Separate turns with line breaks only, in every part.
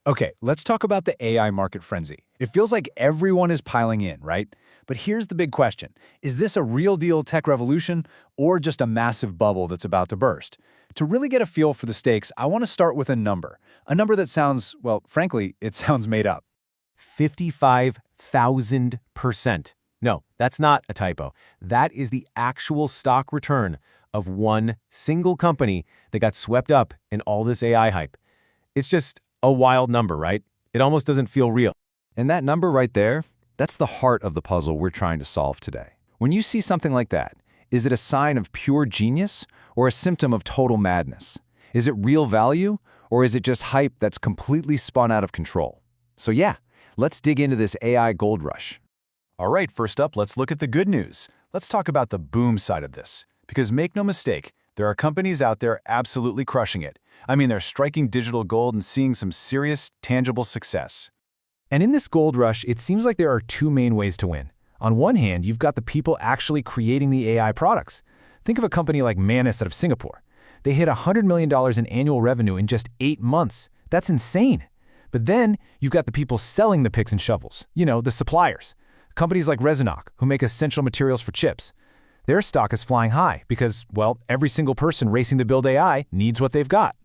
Okay, let's talk about the AI market frenzy. It feels like everyone is piling in, right? But here's the big question. Is this a real deal tech revolution or just a massive bubble that's about to burst? To really get a feel for the stakes, I want to start with a number. A number that sounds, well, frankly, it sounds made up.
55,000%. No, that's not a typo. That is the actual stock return of one single company that got swept up in all this AI hype. It's just a wild number, right? It almost doesn't feel real.
And that number right there, that's the heart of the puzzle we're trying to solve today. When you see something like that, is it a sign of pure genius or a symptom of total madness? Is it real value or is it just hype that's completely spun out of control? So yeah, let's dig into this AI gold rush.
All right, first up, let's look at the good news. Let's talk about the boom side of this. Because make no mistake, there are companies out there absolutely crushing it. I mean, they're striking digital gold and seeing some serious, tangible success.
And in this gold rush, it seems like there are two main ways to win. On one hand, you've got the people actually creating the AI products. Think of a company like Manus out of Singapore. They hit $100 million in annual revenue in just 8 months. That's insane. But then you've got the people selling the picks and shovels, the suppliers. Companies like Resinoc, who make essential materials for chips. Their stock is flying high because, well, every single person racing to build AI needs what they've got.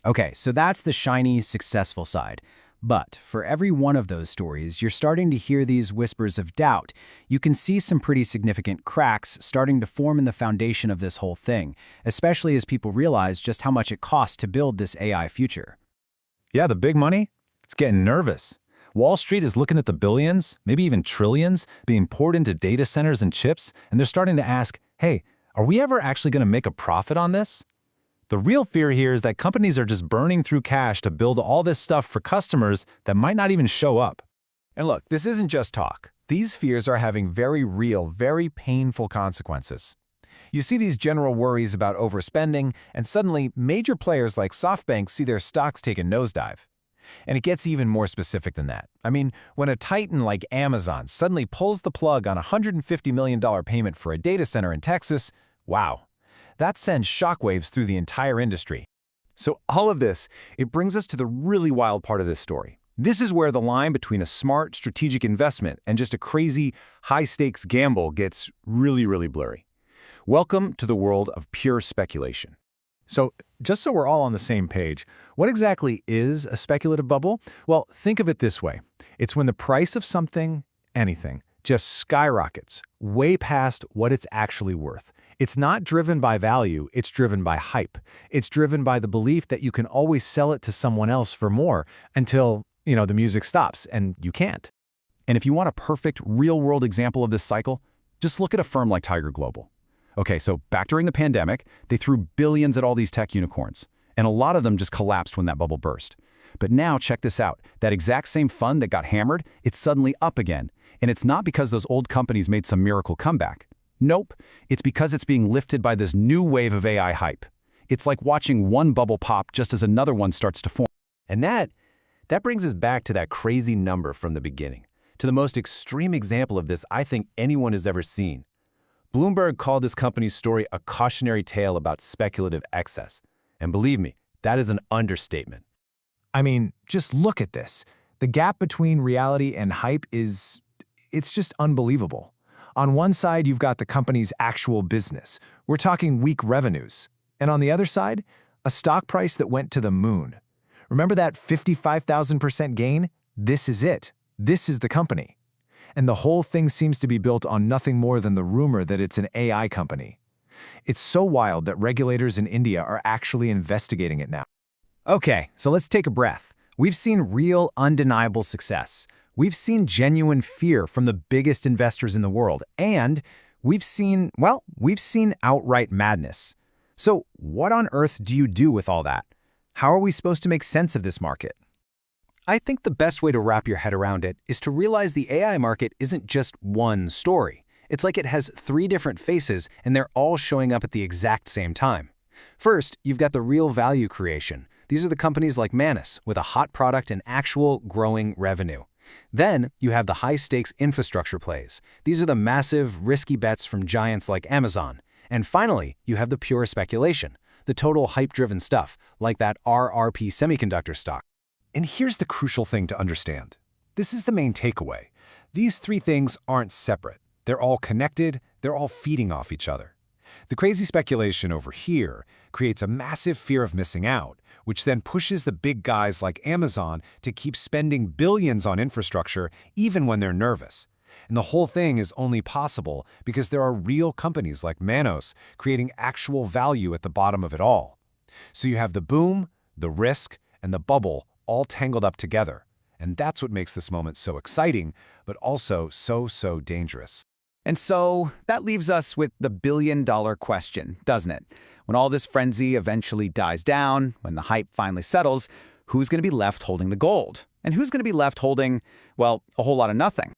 Okay, so that's the shiny, successful side. But for every one of those stories, you're starting to hear these whispers of doubt. You can see some pretty significant cracks starting to form in the foundation of this whole thing, especially as people realize just how much it costs to build this AI future.
Yeah, the big money? It's getting nervous. Wall Street is looking at the billions, maybe even trillions, being poured into data centers and chips, and they're starting to ask, hey, are we ever actually going to make a profit on this? The real fear here is that companies are just burning through cash to build all this stuff for customers that might not even show up.
And look, this isn't just talk. These fears are having very real, very painful consequences. You see these general worries about overspending, and suddenly major players like SoftBank see their stocks take a nosedive. And it gets even more specific than that. I mean, when a titan like Amazon suddenly pulls the plug on a $150 million payment for a data center in Texas, wow. That sends shockwaves through the entire industry. So all of this, it brings us to the really wild part of this story. This is where the line between a smart, strategic investment and just a crazy, high-stakes gamble gets really, really blurry. Welcome to the world of pure speculation.
So, just so we're all on the same page, what exactly is a speculative bubble? Well, think of it this way. It's when the price of something, anything, just skyrockets way past what it's actually worth. It's not driven by value, it's driven by hype. It's driven by the belief that you can always sell it to someone else for more until, the music stops, and you can't. And if you want a perfect, real-world example of this cycle, just look at a firm like Tiger Global. Okay, so back during the pandemic, they threw billions at all these tech unicorns, and a lot of them just collapsed when that bubble burst. But now, check this out. That exact same fund that got hammered, it's suddenly up again. And it's not because those old companies made some miracle comeback. Nope, it's because it's being lifted by this new wave of AI hype. It's like watching one bubble pop just as another one starts to form.
And that brings us back to that crazy number from the beginning, to the most extreme example of this I think anyone has ever seen. Bloomberg called this company's story a cautionary tale about speculative excess. And believe me, that is an understatement.
I mean, just look at this. The gap between reality and hype it's just unbelievable. On one side, you've got the company's actual business. We're talking weak revenues. And on the other side, a stock price that went to the moon. Remember that 55,000% gain? This is it. This is the company. And the whole thing seems to be built on nothing more than the rumor that it's an AI company. It's so wild that regulators in India are actually investigating it now.
Okay, so let's take a breath. We've seen real, undeniable success. We've seen genuine fear from the biggest investors in the world. And we've seen outright madness. So what on earth do you do with all that? How are we supposed to make sense of this market? I think the best way to wrap your head around it is to realize the AI market isn't just one story. It's like it has 3 different faces, and they're all showing up at the exact same time. First, you've got the real value creation. These are the companies like Manus, with a hot product and actual growing revenue. Then, you have the high-stakes infrastructure plays. These are the massive, risky bets from giants like Amazon. And finally, you have the pure speculation, the total hype-driven stuff, like that RRP Semiconductor stock.
And here's the crucial thing to understand. This is the main takeaway. These three things aren't separate. They're all connected, they're all feeding off each other. The crazy speculation over here creates a massive fear of missing out, which then pushes the big guys like Amazon to keep spending billions on infrastructure even when they're nervous. And the whole thing is only possible because there are real companies like Manos creating actual value at the bottom of it all. So you have the boom, the risk, and the bubble all tangled up together. And that's what makes this moment so exciting, but also so dangerous.
And so that leaves us with the billion-dollar question, doesn't it? When all this frenzy eventually dies down, when the hype finally settles, who's going to be left holding the gold? And who's going to be left holding, well, a whole lot of nothing?